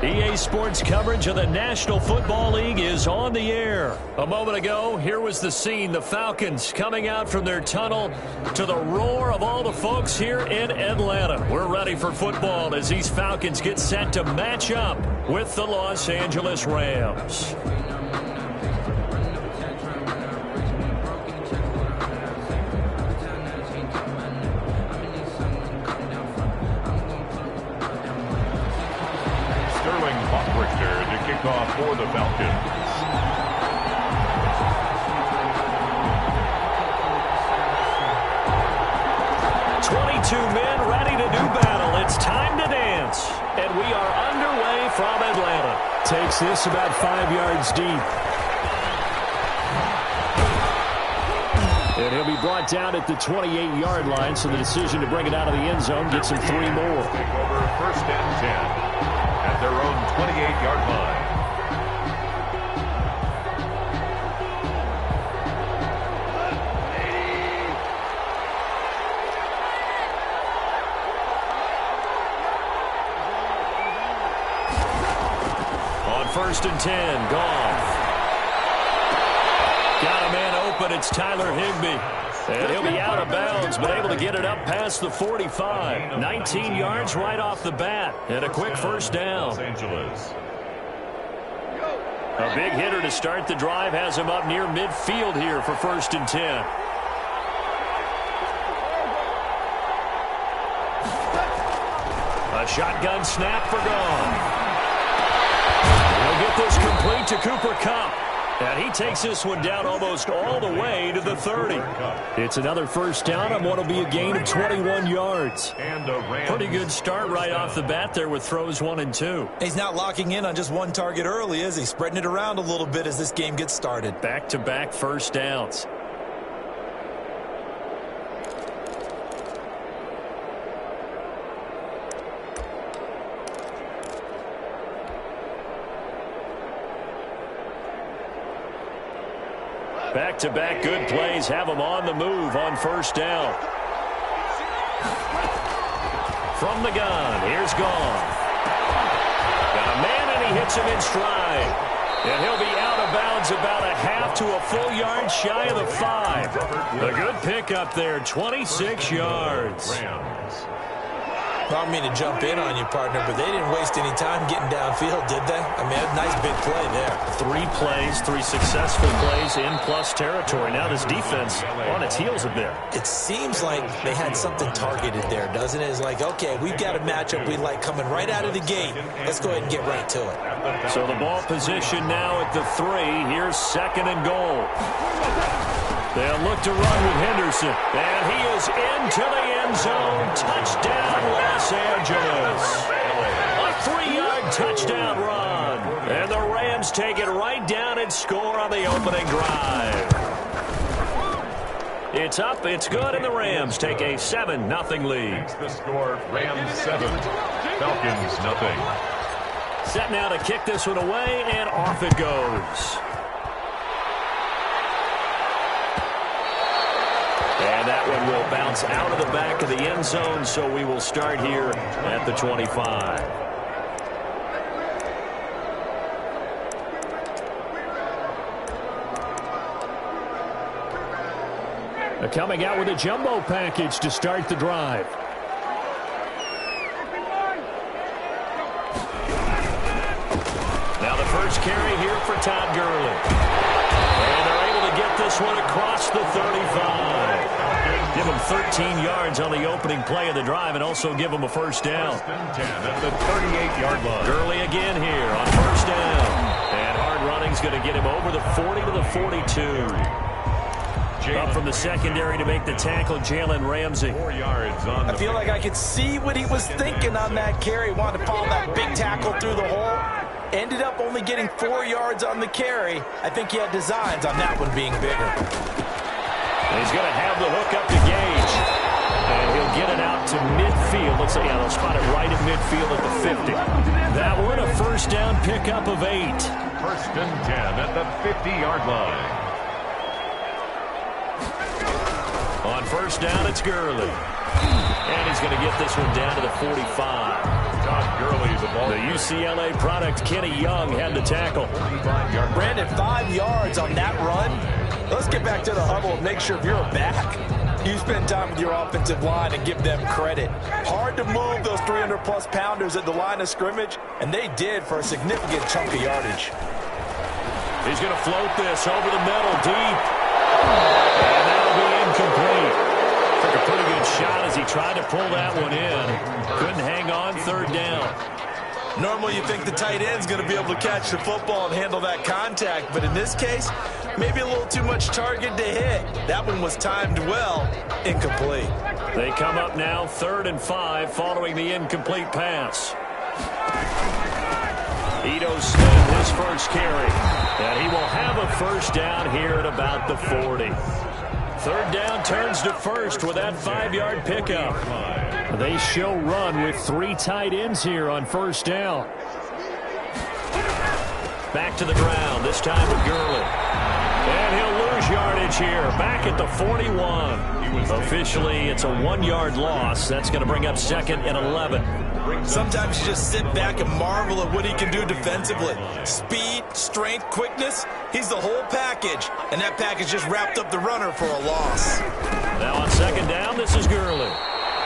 EA Sports coverage of the National Football League is on the air. A moment ago, here was the scene. The Falcons coming out from their tunnel to the roar of all the folks here in Atlanta. We're ready for football as these Falcons get set to match up with the Los Angeles Rams. Off for the Falcons. 22 men ready to do battle. It's time to dance. And we are underway from Atlanta. Takes this about 5 yards deep. And he'll be brought down at the 28-yard line, so the decision to bring it out of the end zone gets him 3 more. Take over 1st and 10 at their own 28-yard line. On 1st and 10, Goff. Got a man open. It's Tyler Higbee. And he'll be out of bounds, but able to get it up past the 45. 19 yards right off the bat. And a quick first down. Los Angeles. A big hitter to start the drive has him up near midfield here for 1st and 10. A shotgun snap for Goff. He'll get this complete to Cooper Kupp. And he takes this one down almost all the way to the 30. It's another first down on what will be a gain of 21 yards. Pretty good start right off the bat there with throws 1 and 2. He's not locking in on just one target early, is he? Spreading it around a little bit as this game gets started. Back-to-back first downs. Back-to-back good plays have him on the move on first down. From the gun, here's Goff. Got a man, and he hits him in stride. And he'll be out of bounds about a half to a full yard shy of the 5. A good pickup there, 26 yards. I don't mean to jump in on you, partner, but they didn't waste any time getting downfield, did they? I mean, a nice big play there. 3 plays, 3 successful plays in plus territory. Now this defense on its heels a bit. It seems like they had something targeted there, doesn't it? It's like, okay, we've got a matchup we like coming right out of the gate. Let's go ahead and get right to it. So the ball position now at the 3. Here's 2nd and goal. They'll look to run with Henderson. And he is into the end zone. Touchdown, Los Angeles. A 3-yard touchdown run. And the Rams take it right down and score on the opening drive. It's up, it's good, and the Rams take a 7-0 lead. The score, Rams 7, Falcons 0. Set now to kick this one away, and off it goes. And that one will bounce out of the back of the end zone, so we will start here at the 25. They're coming out with a jumbo package to start the drive. Now the first carry here for Todd Gurley. And they're able to get this one across the 35. Give him 13 yards on the opening play of the drive and also give him a first down. 10 at the 38-yard line. Gurley again here on first down. And hard running's going to get him over the 40 to the 42. Up from the secondary to make the tackle, Jalen Ramsey. 4 yards on I feel like I could see what he was thinking on that carry. Wanted to follow that big tackle through the hole. Ended up only getting 4 yards on the carry. I think he had designs on that one being bigger. He's going to have the hook up to Gage. And he'll get it out to midfield. Looks like they'll spot it right at midfield at the 50. That one a first down pickup of 8. 1st and 10 at the 50-yard line. On first down, it's Gurley. And he's going to get this one down to the 45. The UCLA product, Kenny Young, had the tackle. Brandon, 5 yards on that run. Let's get back to the huddle and make sure if you're a back, you spend time with your offensive line and give them credit. Hard to move those 300-plus pounders at the line of scrimmage, and they did for a significant chunk of yardage. He's going to float this over the middle, deep. And that'll be incomplete. Took a pretty good shot as he tried to pull that one in. Couldn't hang on, third down. Normally you think the tight end's going to be able to catch the football and handle that contact, but in this case, maybe a little too much target to hit. That one was timed well, incomplete. They come up now 3rd and 5 following the incomplete pass. Ito Smith, his first carry. And he will have a first down here at about the 40. 3rd down turns to first with that 5-yard pickup. They show run with 3 tight ends here on first down. Back to the ground, this time with Gurley. And he'll lose yardage here, back at the 41. Officially, it's a 1-yard loss. That's going to bring up 2nd and 11. Sometimes you just sit back and marvel at what he can do defensively. Speed, strength, quickness, he's the whole package. And that package just wrapped up the runner for a loss. Now on 2nd down, this is Gurley.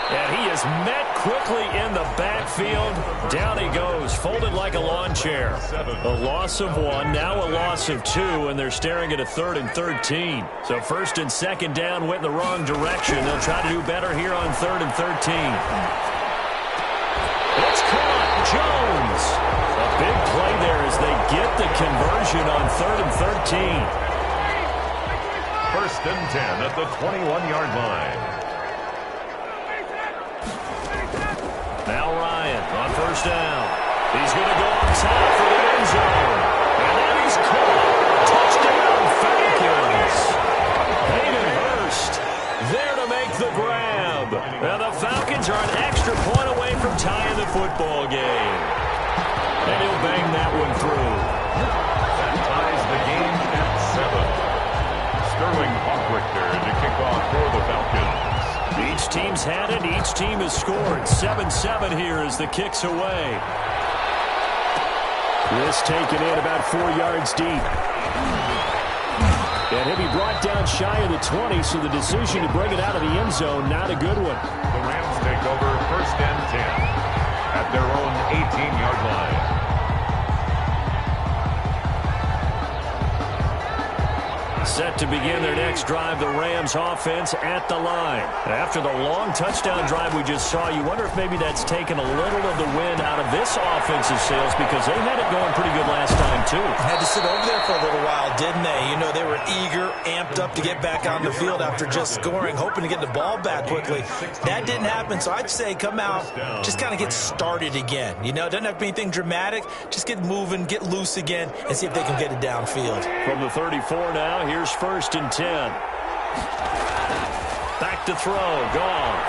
And he is met quickly in the backfield. Down he goes, folded like a lawn chair. A loss of 1, now a loss of 2, and they're staring at a 3rd and 13. So 1st and 2nd down went in the wrong direction. They'll try to do better here on 3rd and 13. It's caught, Jones. A big play there as they get the conversion on 3rd and 13. 1st and 10 at the 21-yard line. Now Ryan on 1st down. He's going to go on top for the end zone. And then he's caught. Touchdown, Falcons. Hayden Hurst there to make the grab. And the Falcons are an extra point away from tying the football game. And he'll bang that one through. That ties the game at 7. Sterling Hawkrichter to kick off for the Falcons. Each team's had it. Each team has scored. 7-7 here as the kick's away. This taken in about 4 yards deep. And he'll be brought down shy of the 20, so the decision to bring it out of the end zone, not a good one. The Rams take over 1st and 10 at their own 18-yard line. Set to begin their next drive, the Rams offense at the line. After the long touchdown drive we just saw, you wonder if maybe that's taken a little of the wind out of this offensive sails because they had it going pretty good last time too. Had to sit over there for a little while, didn't they? You know, they were eager, amped up to get back on the field after just scoring, hoping to get the ball back quickly. That didn't happen, so I'd say come out, just kind of get started again. You know, it doesn't have to be anything dramatic. Just get moving, get loose again, and see if they can get it downfield. From the 34 now, here's 1st and 10. Back to throw, Goff.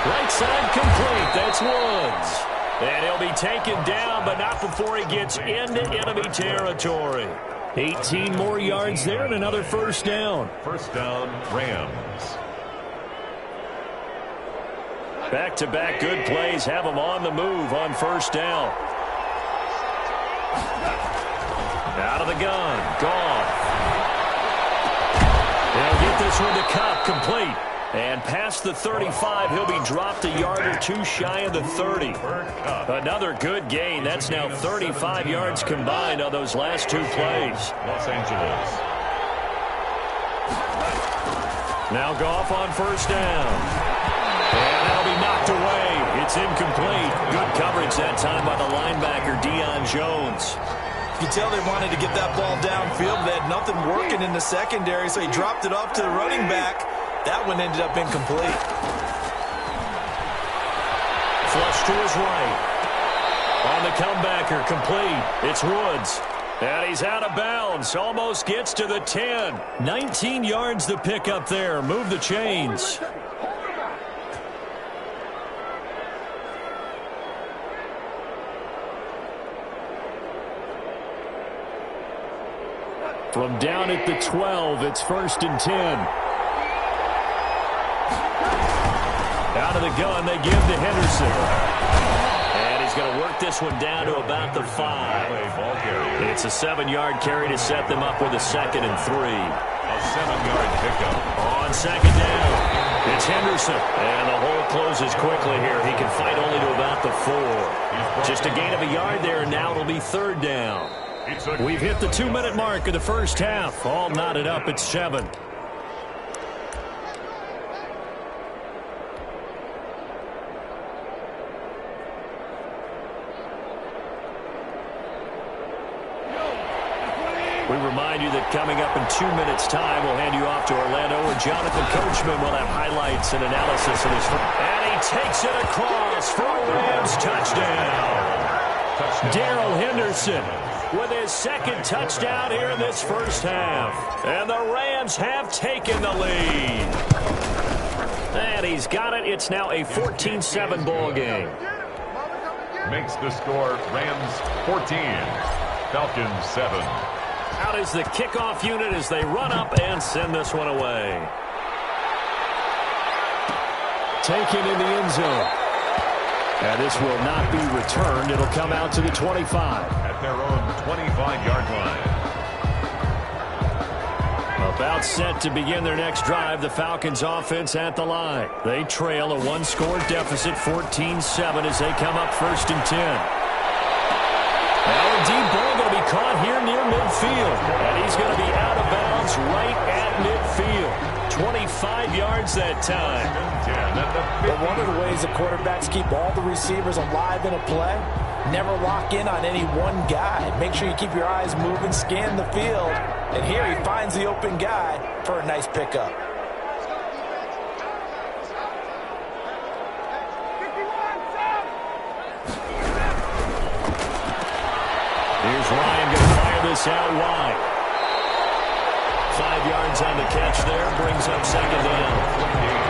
Right side complete, that's Woods. And he'll be taken down, but not before he gets into enemy territory. 18 more yards there and another 1st down. 1st down, Rams. Back-to-back good plays have them on the move on 1st down. Out of the gun, Goff. They'll get this one to Cup, complete. And past the 35, he'll be dropped a yard or 2 shy of the 30. Another good gain. That's now 35 yards combined on those last 2 plays. Los Angeles. Now Goff on 1st down. And that'll be knocked away. It's incomplete. Good coverage that time by the linebacker, Deion Jones. You can tell they wanted to get that ball downfield. They had nothing working in the secondary, so he dropped it off to the running back. That one ended up incomplete. Flush to his right. On the comebacker, complete. It's Woods. And he's out of bounds. Almost gets to the 10. 19 yards the pick up there. Move the chains. From down at the 12, it's 1st and 10. Out of the gun, they give to Henderson. And he's going to work this one down to about the 5. It's a 7-yard carry to set them up with a 2nd and 3. A 7-yard pickup. On 2nd down, it's Henderson. And the hole closes quickly here. He can fight only to about the 4. Just a gain of a yard there, and now it'll be 3rd down. We've hit the 2-minute mark of the first half. All knotted up at 7. We remind you that coming up in 2 minutes' time, we'll hand you off to Orlando, where Jonathan Coachman will have highlights and analysis of his. And he takes it across for a Rams touchdown. Darrell Henderson with his 2nd touchdown here in this first half. And the Rams have taken the lead. And he's got it. It's now a 14-7 ball game. Makes the score Rams 14, Falcons 7. Out is the kickoff unit as they run up and send this one away. Taken in the end zone. And this will not be returned. It'll come out to the 25. At their own 25-yard line. About set to begin their next drive, the Falcons offense at the line. They trail a 1-score deficit, 14-7, as they come up 1st and 10. Now a deep ball going to be caught here near midfield. And he's going to be out of bounds right at midfield. 25 yards that time. But one of the ways the quarterbacks keep all the receivers alive in a play, never lock in on any one guy. Make sure you keep your eyes moving, scan the field. And here he finds the open guy for a nice pickup. Here's Ryan going to fire this out wide. 5 yards on the catch there, brings up 2nd down.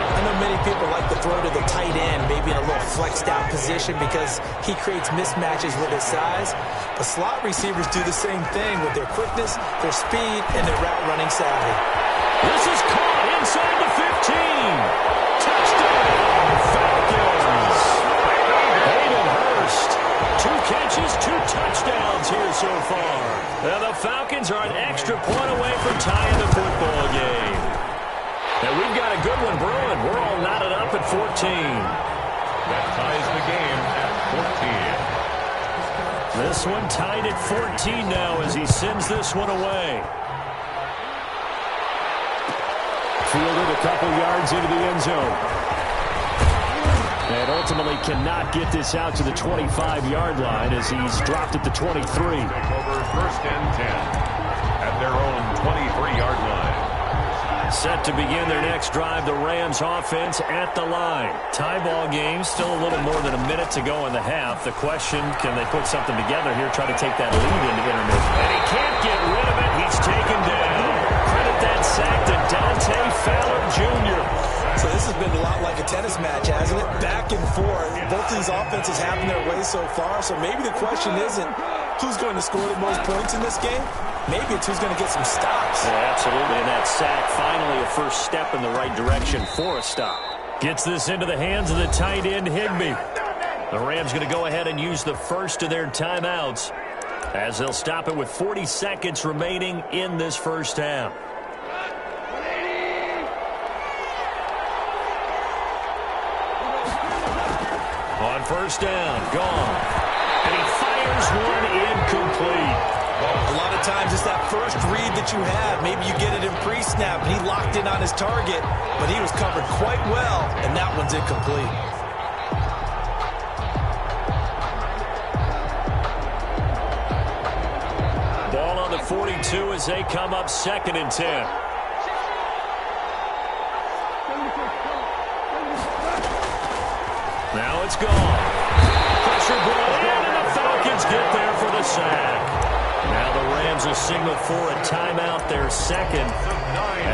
I know many people like to throw to the tight end, maybe in a little flexed out position because he creates mismatches with his size. But slot receivers do the same thing with their quickness, their speed, and their route running savvy. This is caught inside the 15. Touchdown, Falcons. Hayden Hurst. 2 catches, 2 touchdowns here so far. And the Falcons are an extra point away from tying the football game. And we've got a good one brewing. We're all knotted up at 14. That ties the game at 14. This one tied at 14 now as he sends this one away. Fielded a couple yards into the end zone. And ultimately cannot get this out to the 25-yard line as he's dropped at the 23. Take over 1st and 10 at their own 23-yard line. Set to begin their next drive, the Rams offense at the line. Tie ball game, still a little more than a minute to go in the half. The question, can they put something together here, try to take that lead into intermission? And he can't get rid of it. He's taken down. Credit that sack to Dante Fowler Jr. So this has been a lot like a tennis match, hasn't it? Back and forth. Both these offenses having their way so far. So maybe the question isn't who's going to score the most points in this game. Maybe it's who's going to get some stops. Yeah, absolutely. And that sack, finally a first step in the right direction for a stop. Gets this into the hands of the tight end, Higbee. The Rams going to go ahead and use the first of their timeouts as they'll stop it with 40 seconds remaining in this first half. On 1st down, gone. And he fires one incomplete. A lot of times it's that first read that you have. Maybe you get it in pre-snap, and he locked in on his target, but he was covered quite well, and that one's incomplete. Ball on the 42 as they come up 2nd and 10. Now it's gone. Pressure brought in, and the Falcons get there for the sack. Now the Rams will signal for a timeout, their 2nd,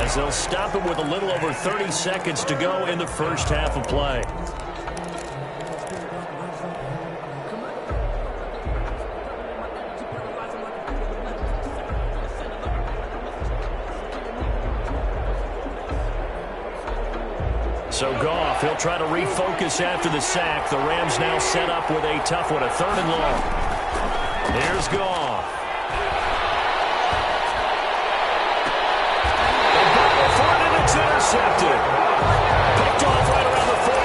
as they'll stop it with a little over 30 seconds to go in the first half of play. So Goff, he'll try to refocus after the sack. The Rams now set up with a tough one, a 3rd and long. Here's Goff. The ball for it, and it's intercepted. Picked off right around the 43.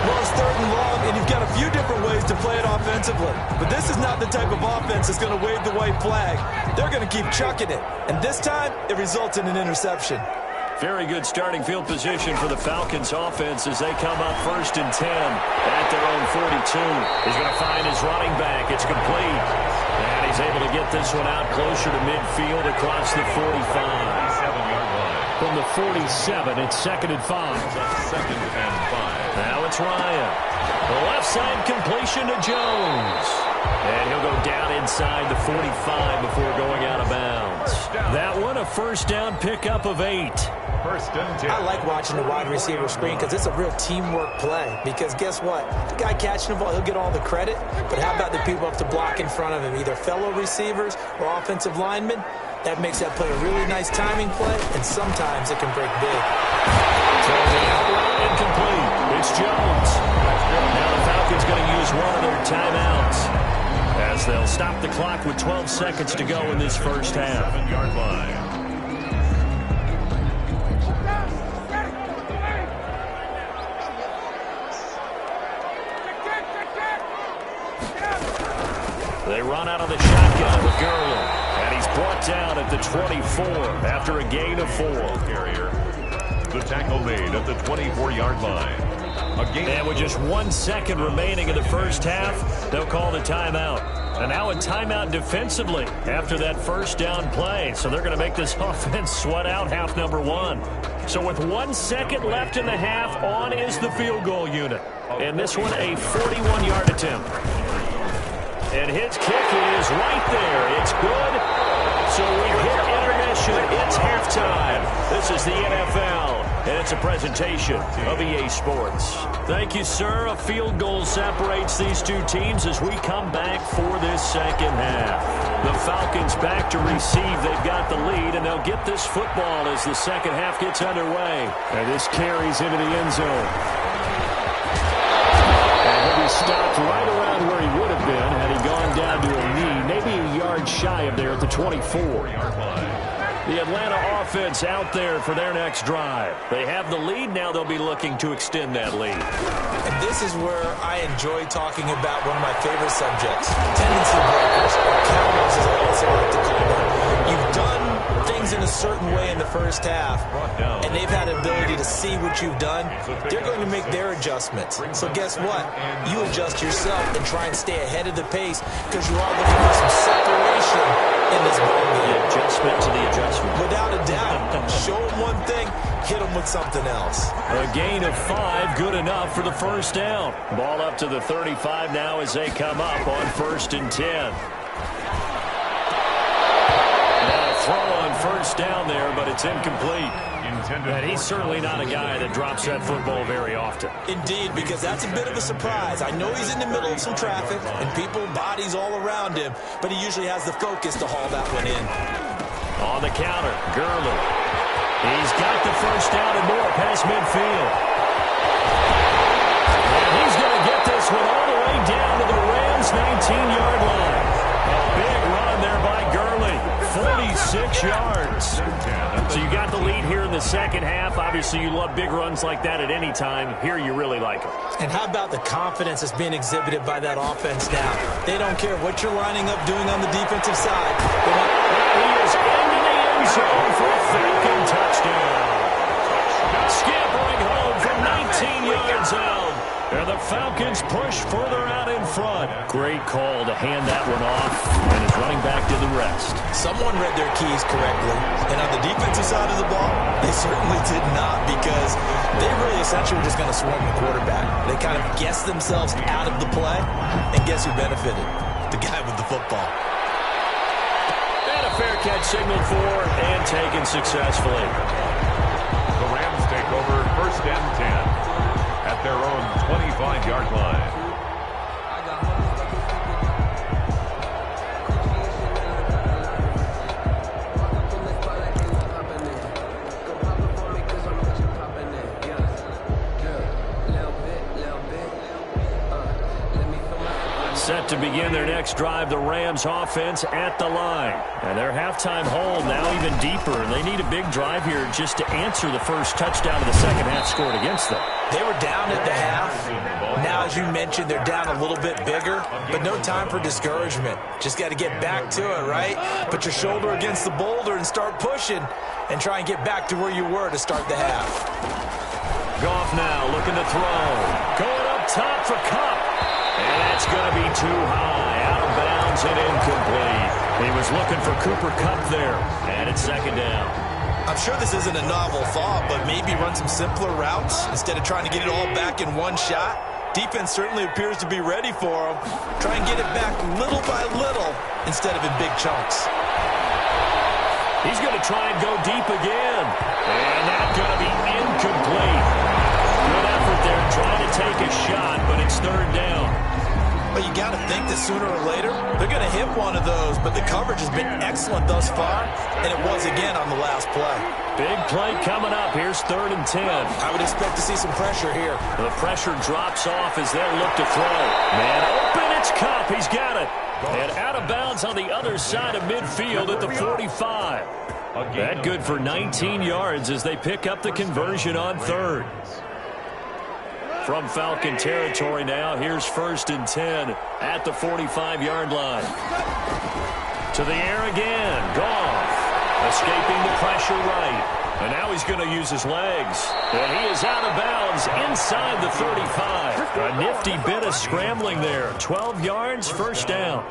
Well, it's 3rd and long, and you've got a few different ways to play it offensively. But this is not the type of offense that's going to wave the white flag. They're going to keep chucking it. And this time, it results in an interception. Very good starting field position for the Falcons offense as they come up 1st and 10 at their own 42. He's going to find his running back. It's complete. And he's able to get this one out closer to midfield across the 45. From the 47, it's 2nd and 5. 2nd and 5. Now it's Ryan. The left side completion to Jones. And he'll go down inside the 45 before going out of bounds. That one, a 1st down pickup of 8. 1st and 10. I like watching the wide receiver screen because it's a real teamwork play. Because guess what? The guy catching the ball, he'll get all the credit. But how about the people up to block in front of him, either fellow receivers or offensive linemen? That makes that play a really nice timing play, and sometimes it can break big. Incomplete. It's Jones. Now the Falcons going to use one of their timeouts as they'll stop the clock with 12 seconds to go in this 1st half. 7-yard line. They run out of the shotgun with Gurley. And he's brought down at the 24 after a gain of 4. Carrier. The tackle made at the 24-yard line. And with just 1 second remaining in the 1st half, they'll call the timeout. And now a timeout defensively after that 1st down play. So they're going to make this offense sweat out half number 1. So with 1 second left in the half, on is the field goal unit. And this one a 41-yard attempt. And his kick is right there. It's good. So we hit intermission. It's halftime. This is the NFL, and it's a presentation of EA Sports. Thank you, sir. A field goal separates these two teams as we come back for this 2nd half. The Falcons back to receive. They've got the lead, and they'll get this football as the 2nd half gets underway. And this carries into the end zone. And he'll be stopped right around where he would have been had he gone down to a knee, maybe a yard shy of there at the 24. The Atlanta offense out there for their next drive. They have the lead. Now they'll be looking to extend that lead. And this is where I enjoy talking about one of my favorite subjects, tendency breakers, or counters as I also like to call them. You've done things in a certain way in the 1st half, and they've had an ability to see what you've done. They're going to make their adjustments. So guess what? You adjust yourself and try and stay ahead of the pace because you are looking for some separation in this ball game. The adjustment to the adjustment. Without a doubt. Show them one thing, hit them with something else. A gain of 5, good enough for the 1st down. Ball up to the 35 now as they come up on 1st and 10. Throw on 1st down there, but it's incomplete. And he's certainly not a guy that drops that football very often. Indeed, because that's a bit of a surprise. I know he's in the middle of some traffic and people, bodies all around him, but he usually has the focus to haul that one in. On the counter, Gurley. He's got the 1st down and more past midfield. And he's going to get this one all the way down to the Rams' 19-yard line. A big run there by Gurley. 46 yards. So you got the lead here in the 2nd half. Obviously, you love big runs like that at any time. Here, you really like them. And how about the confidence that's being exhibited by that offense now? They don't care what you're lining up doing on the defensive side. He is into the end zone for a Falcon touchdown. Scampering home from 19 yards out. And the Falcons push further out in front. Great call to hand that one off, and his running back did the rest. Someone read their keys correctly. And on the defensive side of the ball, they certainly did not, because they really essentially were just going to swarm the quarterback. They kind of guessed themselves out of the play, and guess who benefited? The guy with the football. And a fair catch signaled for and taken successfully. The Rams take over 1st and 10 at their own 25-yard line. to begin their next drive. The Rams offense at the line. And their halftime hold now even deeper. And they need a big drive here just to answer the first touchdown of the second half scored against them. They were down at the half. Now, as you mentioned, they're down a little bit bigger, but no time for discouragement. Just got to get back to it, right? Put your shoulder against the boulder and start pushing and try and get back to where you were to start the half. Goff now looking to throw. Going up top for Kupp. And that's going to be too high. Out of bounds and incomplete. He was looking for Cooper Kupp there. And it's second down. I'm sure this isn't a novel thought, but maybe run some simpler routes instead of trying to get it all back in one shot. Defense certainly appears to be ready for him. Try and get it back little by little instead of in big chunks. He's going to try and go deep again. And that's going to be incomplete. Good effort there trying to take a shot, but it's third down. But you got to think that sooner or later, they're going to hit one of those. But the coverage has been excellent thus far, and it was again on the last play. Big play coming up. Here's 3rd and 10. I would expect to see some pressure here. The pressure drops off as they'll look to throw. Man open, it's Kupp. He's got it. And out of bounds on the other side of midfield at the 45. That good for 19 yards as they pick up the conversion on 3rd. From Falcon territory now, here's 1st and 10 at the 45-yard line. To the air again. Goff escaping the pressure right. And now he's going to use his legs. And he is out of bounds inside the 35. A nifty bit of scrambling there. 12 yards, first down.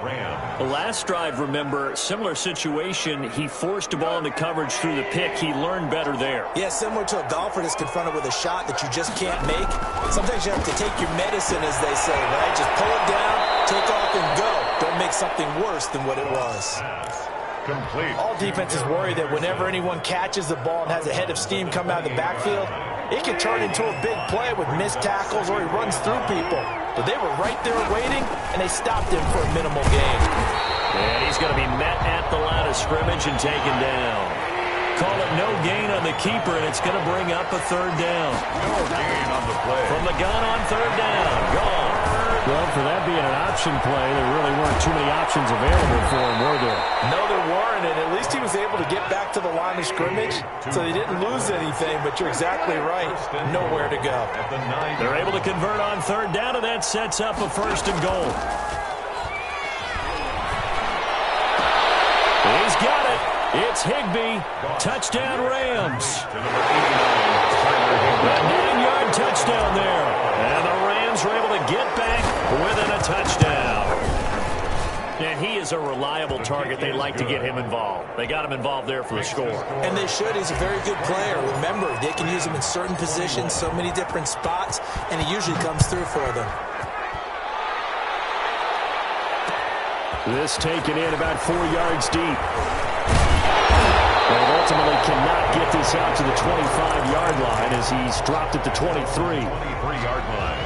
The last drive, remember, similar situation. He forced a ball into coverage through the pick. He learned better there. Yeah, similar to a golfer that's confronted with a shot that you just can't make. Sometimes you have to take your medicine, as they say, right? Just pull it down, take off, and go. Don't make something worse than what it was. Complete. All defenses worry that whenever anyone catches the ball and has a head of steam come out of the backfield, it can turn into a big play with missed tackles or he runs through people. But they were right there waiting, and they stopped him for a minimal gain. And he's going to be met at the line of scrimmage and taken down. Call it no gain on the keeper, and it's going to bring up a 3rd down. No gain on the play. From the gun on 3rd down. Gone. Well, for that being an option play, there really weren't too many options available for him, were there? No, there weren't, and at least he was able to get back to the line of scrimmage, so they didn't lose anything, but you're exactly right. Nowhere to go. They're able to convert on 3rd down, and that sets up a 1st and goal. He's got it. It's Higbee. Touchdown, Rams. A 9-yard touchdown there. And the Rams were able to get back within a touchdown. And he is a reliable target. They like to get him involved. They got him involved there for the score. And they should. He's a very good player. Remember, they can use him in certain positions, so many different spots, and he usually comes through for them. This taken in about 4 yards deep. But ultimately cannot get this out to the 25-yard line as he's dropped at the 23. 23-yard line.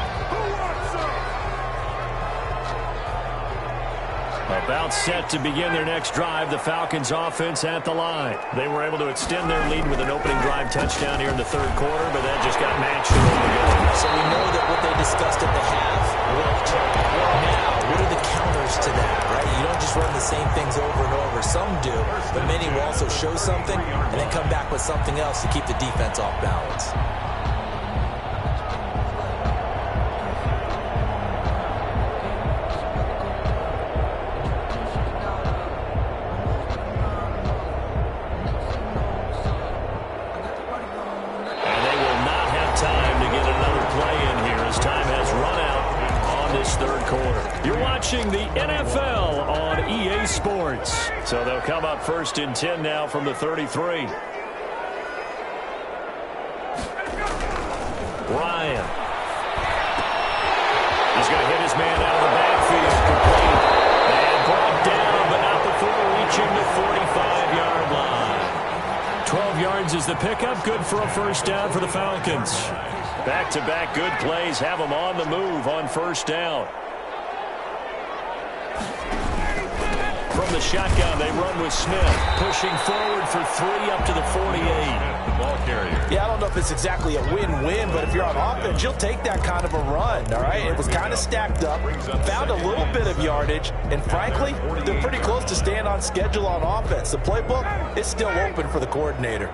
About set to begin their next drive, the Falcons offense at the line. They were able to extend their lead with an opening drive touchdown here in the 3rd quarter, but that just got matched in the beginning. So we know that what they discussed at the half worked. Now, what are the counters to that, right? You don't just run the same things over and over. Some do, but many will also show something and then come back with something else to keep the defense off balance. The NFL on EA Sports. So they'll come up 1st and 10 now from the 33. Ryan. He's going to hit his man out of the backfield. Complete. And brought down, but not before reaching the 45-yard line. 12 yards is the pickup. Good for a 1st down for the Falcons. Back-to-back good plays have them on the move on 1st down. From From the shotgun, they run with Smith, pushing forward for 3 up to the 48. The ball carrier. Yeah, I don't know if it's exactly a win-win, but if you're on offense, you'll take that kind of a run, all right? It was kind of stacked up, found a little bit of yardage, and frankly, they're pretty close to staying on schedule on offense. The playbook is still open for the coordinator.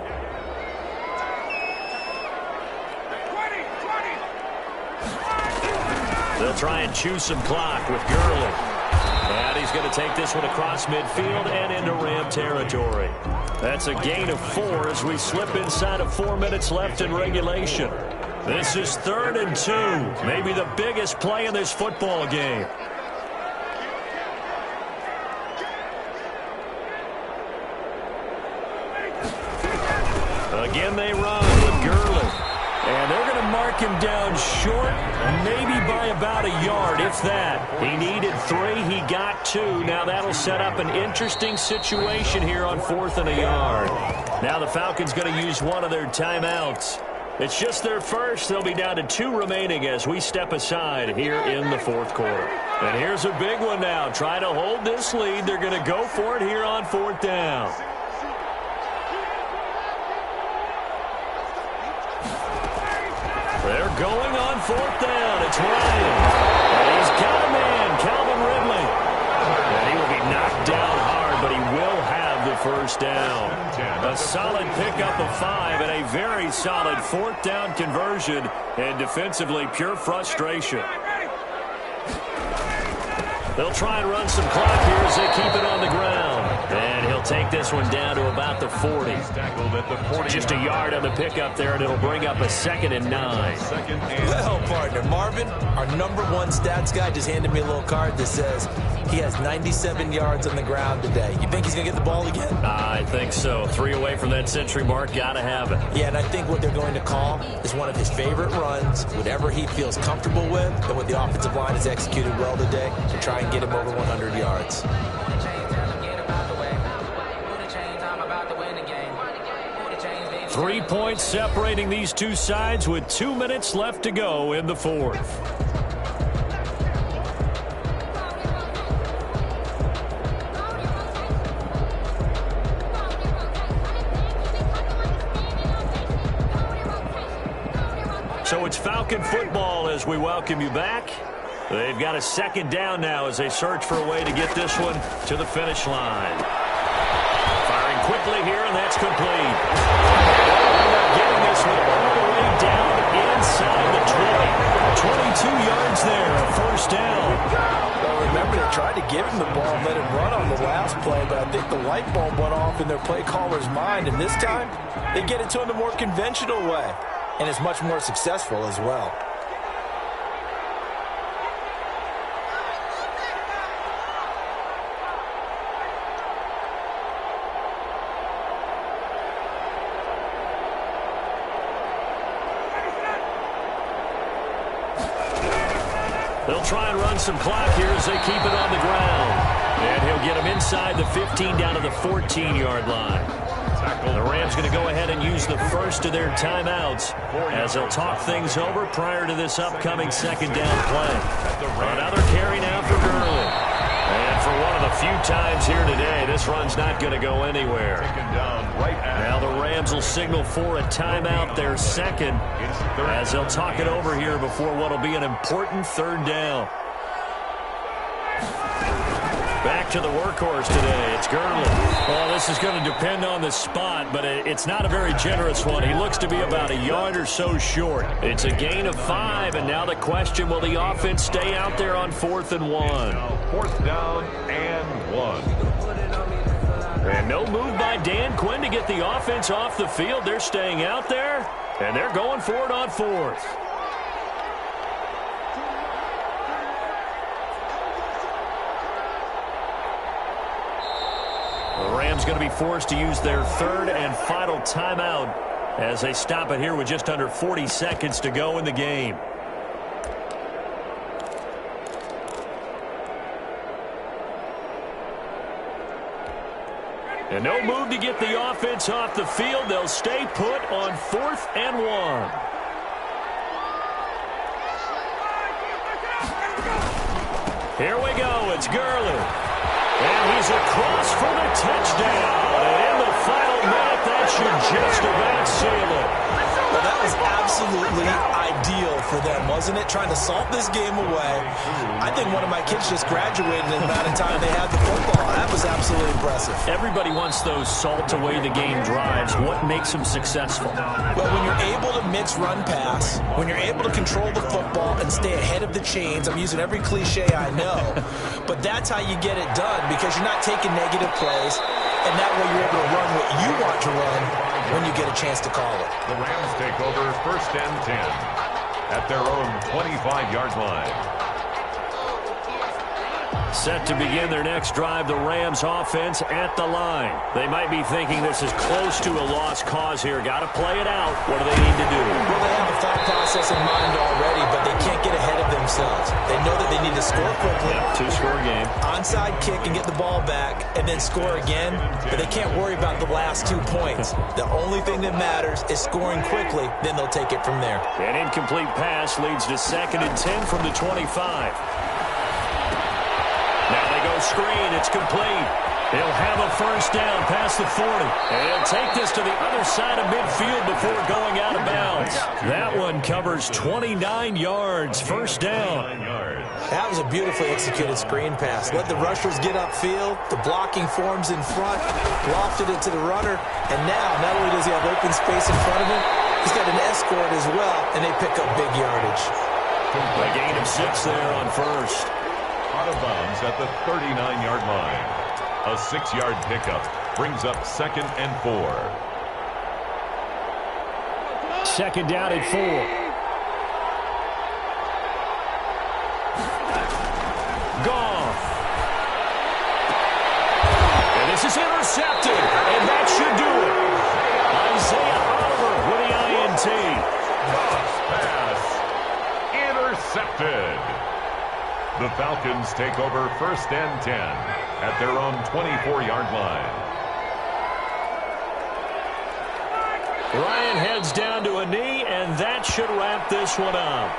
They'll try and chew some clock with Gurley. And he's going to take this one across midfield and into Ram territory. That's a gain of 4 as we slip inside of 4 minutes left in regulation. This is 3rd and 2. Maybe the biggest play in this football game. Again, they run with Gurley. And they're going to mark him down short, maybe by about a yard, if that. He needed 3. He got 2. Now that'll set up an interesting situation here on 4th and a yard. Now the Falcons going to use one of their timeouts. It's just their first. They'll be down to 2 remaining as we step aside here in the 4th quarter. And here's a big one now. Trying to hold this lead. They're going to go for it here on 4th down. They're going on 4th down. It's Ryan. And he's got a man, Calvin Ridley. And he will be knocked down hard, but he will have the first down. A solid pickup of 5 and a very solid 4th down conversion. And defensively, pure frustration. They'll try and run some clock here as they keep it on the ground. And he'll take this one down to about the 40. Just a yard on the pickup there, and it'll bring up a 2nd and 9. Well, partner, Marvin, our #1 stats guy just handed me a little card that says he has 97 yards on the ground today. You think he's going to get the ball again? I think so. 3 away from that century mark. Got to have it. Yeah, and I think what they're going to call is one of his favorite runs, whatever he feels comfortable with, and what the offensive line has executed well today to try and get him over 100 yards. 3 points separating these two sides with 2 minutes left to go in the 4th. So it's Falcon football as we welcome you back. They've got a 2nd down now as they search for a way to get this one to the finish line. Firing quickly here, and that's complete. Getting this one all the way down inside the 20. 22 yards there, a first down. Well, remember, they tried to give him the ball and let him run on the last play, but I think the light bulb went off in their play caller's mind, and this time they get it to him the more conventional way, and it's much more successful as well. They'll try and run some clock here as they keep it on the ground. And he'll get him inside the 15 down to the 14-yard line. The Rams going to go ahead and use the first of their timeouts as they'll talk things over prior to this upcoming 2nd down play. Another carry now for Gurley. And for one of the few times here today, this run's not going to go anywhere. Now the Rams will signal for a timeout, their 2nd, as they'll talk it over here before what will be an important 3rd down. Back to the workhorse today. It's Gurley. Well, this is going to depend on the spot, but it's not a very generous one. He looks to be about a yard or so short. It's a gain of 5, and now the question, will the offense stay out there on 4th and 1? 4th down and 1. And no move by Dan Quinn to get the offense off the field. They're staying out there, and they're going for it on 4th. The Rams going to be forced to use their 3rd and final timeout as they stop it here with just under 40 seconds to go in the game. And no move to get the offense off the field. They'll stay put on 4th and 1. Here we go. It's Gurley. And he's across for the touchdown. And in the final minute, that should just about seal it. Well, that was absolutely ideal for them, wasn't it? Trying to salt this game away. I think one of my kids just graduated in the amount of time they had the football. That was absolutely impressive. Everybody wants those salt-away-the-game drives. What makes them successful? Well, when you're able to mix run-pass, when you're able to control the football and stay ahead of the chains, I'm using every cliche I know, but that's how you get it done because you're not taking negative plays, and that way you're able to run what you want to run when you get a chance to call it. The Rams take over 1st and 10 at their own 25-yard line. Set to begin their next drive, the Rams offense at the line. They might be thinking this is close to a lost cause here. Got to play it out. What do they need to do? Well, they have a thought process in mind already, but they can't get ahead of themselves. They know that they need to score quickly. Yep, two-score game. Onside kick and get the ball back and then score again, but they can't worry about the last 2 points. The only thing that matters is scoring quickly, then they'll take it from there. An incomplete pass leads to 2nd and 10 from the 25. Now they go screen. It's complete. He'll have a first down past the 40. And he'll take this to the other side of midfield before going out of bounds. That one covers 29 yards. First down. That was a beautifully executed screen pass. Let the rushers get upfield. The blocking forms in front. Lofted it to the runner. And now, not only does he have open space in front of him, he's got an escort as well, and they pick up big yardage. A gain of 6 there on first. Out of bounds at the 39-yard line. A 6-yard pickup brings up 2nd and 4. 2nd down at 4. Gone. And this is intercepted. And that should do it. Isaiah Oliver with the INT. Pass intercepted. The Falcons take over 1st and 10 at their own 24-yard line. Ryan heads down to a knee, and that should wrap this one up.